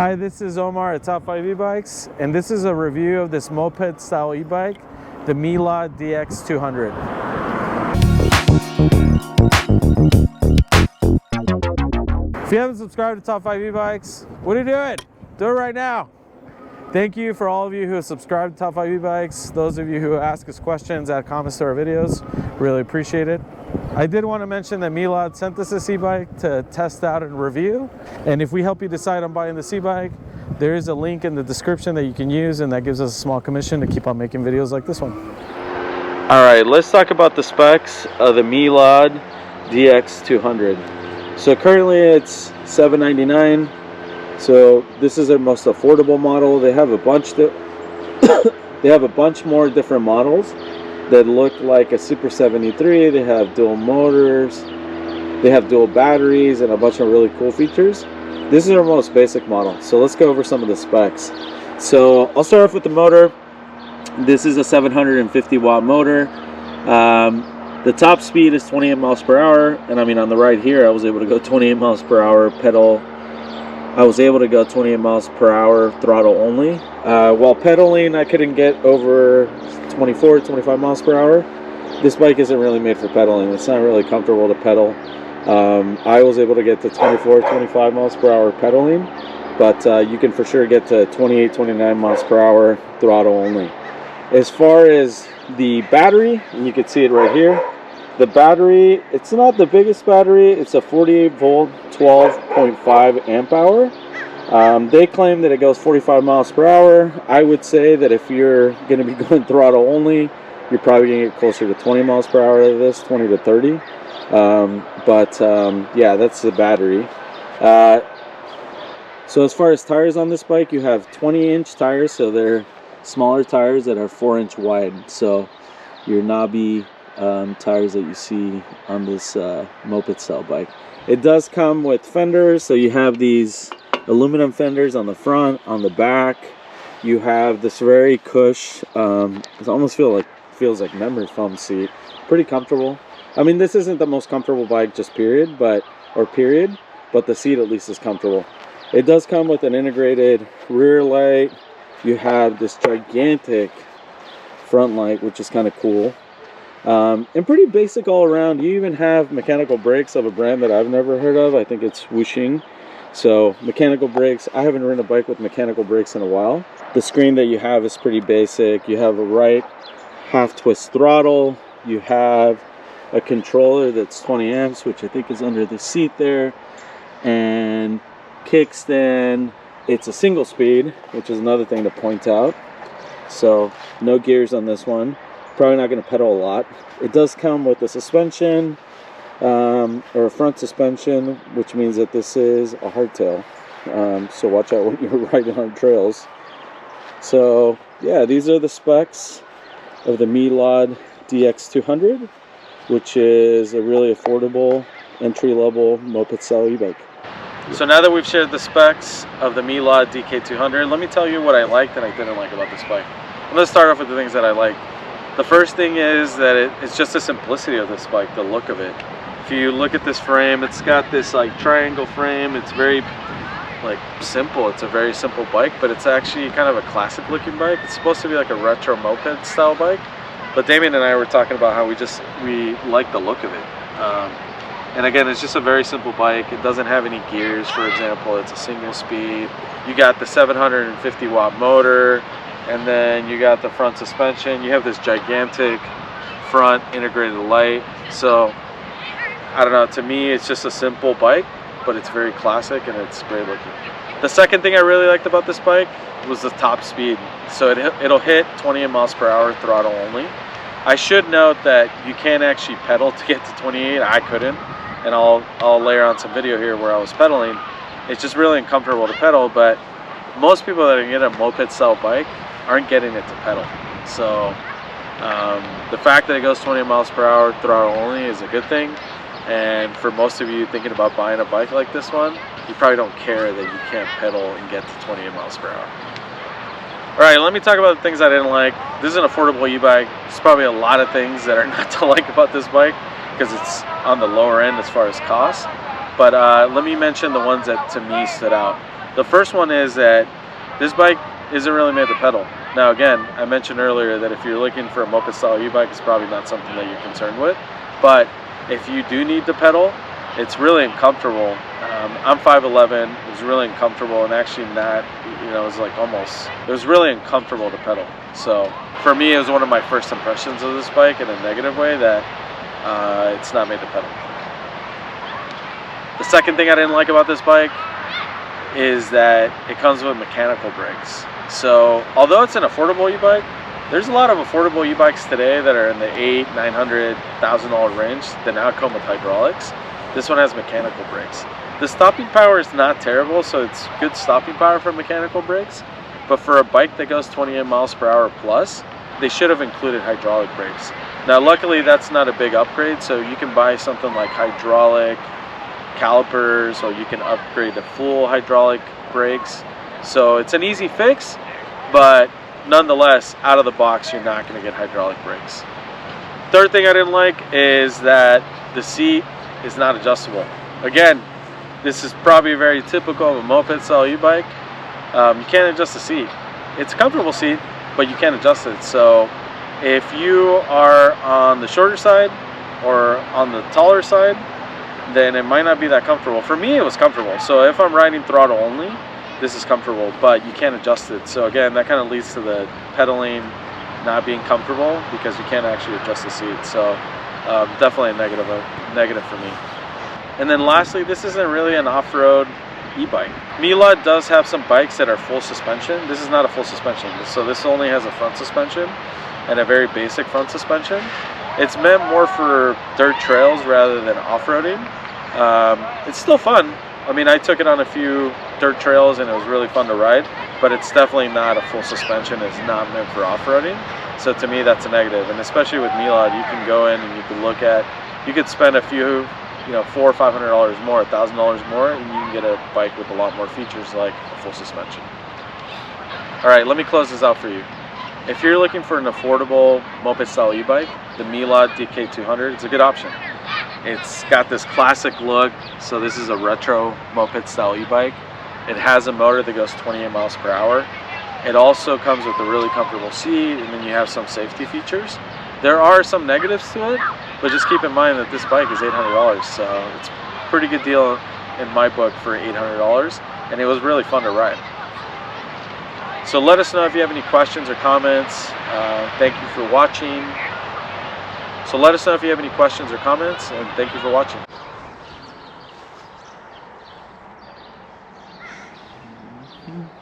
Hi, this is Omar at Top 5 E-Bikes, and this is a review of this moped style e-bike, the Meelod DK200. If you haven't subscribed to Top 5 E-Bikes, what are you doing? Do it right now. Thank you for all of you who have subscribed to Top 5 E-Bikes, those of you who ask us questions, add comments to our videos, really appreciate it. I did want to mention that Meelod sent us this e-bike to test out and review, and if we help you decide on buying this e-bike, there is a link in the description that you can use, and that gives us a small commission to keep on making videos like this one. All right, let's talk about the specs of the Meelod DK200. So currently it's $799. So this is their most affordable model. They have a bunch more different models that look like a Super 73. They have dual motors, they have dual batteries, and a bunch of really cool features. This is our most basic model, so let's go over some of the specs. So I'll start off with the motor. This is a 750 watt motor. The top speed is 28 miles per hour, and I mean on the right here I was able to go 28 miles per hour pedal. I was able to go 28 miles per hour throttle only. While pedaling, I couldn't get over 24, 25 miles per hour. This bike isn't really made for pedaling. It's not really comfortable to pedal. I was able to get to 24, 25 miles per hour pedaling, but you can for sure get to 28, 29 miles per hour throttle only. As far as the battery, and you can see it right here, the battery, it's not the biggest battery. It's a 48 volt, 12.5 amp hour. They claim that it goes 45 miles per hour. I would say that if you're going to be going throttle only, you're probably going to get closer to 20 miles per hour of this, 20 to 30. Yeah, that's the battery. So as far as tires on this bike, you have 20-inch tires, so they're smaller tires that are 4-inch wide. So your knobby tires that you see on this moped style bike. It does come with fenders, so you have these aluminum fenders on the front, on the back. You have this very cush, it almost feels like memory foam seat. Pretty comfortable. I mean, this isn't the most comfortable bike, just period, but the seat at least is comfortable. It does come with an integrated rear light. You have this gigantic front light, which is kind of cool. And pretty basic all around. You even have mechanical brakes of a brand that I've never heard of. I think it's Wuxing. So mechanical brakes. I haven't ridden a bike with mechanical brakes in a while. The screen that you have is pretty basic. You have a right half twist throttle. You have a controller that's 20 amps, which I think is under the seat there. And kickstand. It's a single speed, which is another thing to point out. So no gears on this one. Probably not going to pedal a lot. It does come with a suspension, or a front suspension, which means that this is a hardtail. So watch out when you're riding on trails. So yeah, these are the specs of the Meelod DK200, which is a really affordable entry-level moped style e-bike. So now that we've shared the specs of the Meelod DK200, let me tell you what I liked and I didn't like about this bike. I'm going to start off with the things that I like. The first thing is that it's just the simplicity of this bike, the look of it. If you look at this frame, it's got this like triangle frame. It's very like simple. It's a very simple bike, but it's actually kind of a classic looking bike. It's supposed to be like a retro moped style bike, but Damien and I were talking about how we like the look of it. And again, it's just a very simple bike. It doesn't have any gears, for example. It's a single speed. You got the 750 watt motor, and then you got the front suspension. You have this gigantic front integrated light. So I don't know, to me it's just a simple bike, but it's very classic and it's great looking. The second thing I really liked about this bike was the top speed. So it'll hit 28 miles per hour throttle only. I should note that you can't actually pedal to get to 28. I couldn't, and I'll layer on some video here where I was pedaling. It's just really uncomfortable to pedal, but most people that are getting a moped style bike aren't getting it to pedal. So the fact that it goes 20 miles per hour throttle only is a good thing. And for most of you thinking about buying a bike like this one, you probably don't care that you can't pedal and get to 28 miles per hour. Alright, let me talk about the things I didn't like. This is an affordable e-bike. There's probably a lot of things that are not to like about this bike because it's on the lower end as far as cost. But let me mention the ones that to me stood out. The first one is that this bike isn't really made to pedal. Now again, I mentioned earlier that if you're looking for a moped style e-bike, it's probably not something that you're concerned with. But if you do need to pedal, it's really uncomfortable. I'm 5'11", it was really uncomfortable, and actually not, you know, it was like almost, it was really uncomfortable to pedal. So for me, it was one of my first impressions of this bike in a negative way, that it's not made to pedal. The second thing I didn't like about this bike is that it comes with mechanical brakes. So although it's an affordable e-bike, there's a lot of affordable e-bikes today that are in the $800, $900, $1,000 range that now come with hydraulics. This one has mechanical brakes. The stopping power is not terrible, so it's good stopping power for mechanical brakes. But for a bike that goes 28 miles per hour plus, they should have included hydraulic brakes. Now luckily that's not a big upgrade, so you can buy something like hydraulic calipers, or you can upgrade to full hydraulic brakes. So it's an easy fix, but nonetheless, out of the box, you're not going to get hydraulic brakes. Third thing I didn't like is that the seat is not adjustable. Again, this is probably very typical of a moped style e-bike. You can't adjust the seat. It's a comfortable seat, but you can't adjust it. So if you are on the shorter side or on the taller side, then it might not be that comfortable. For me, it was comfortable. So if I'm riding throttle only, this is comfortable, but you can't adjust it. So again, that kind of leads to the pedaling not being comfortable because you can't actually adjust the seat. So definitely a negative for me. And then lastly, this isn't really an off-road e-bike. Meelod does have some bikes that are full suspension. This is not a full suspension. So this only has a front suspension and a very basic front suspension. It's meant more for dirt trails rather than off-roading. It's still fun. I mean, I took it on a few dirt trails and it was really fun to ride, but it's definitely not a full suspension. It's not meant for off-roading. So to me, that's a negative. And especially with Meelod, you can go in and you can look at, you could spend a few, you know, $400 or $500 more, $1,000 more, and you can get a bike with a lot more features like a full suspension. All right, let me close this out for you. If you're looking for an affordable moped style e-bike, the Meelod DK200 is a good option. It's got this classic look, so this is a retro moped style e-bike. It has a motor that goes 28 miles per hour. It also comes with a really comfortable seat, and then you have some safety features. There are some negatives to it, but just keep in mind that this bike is $800, so it's a pretty good deal in my book for $800, and it was really fun to ride. So let us know if you have any questions or comments. Thank you for watching. So let us know if you have any questions or comments, and thank you for watching. Mm-hmm.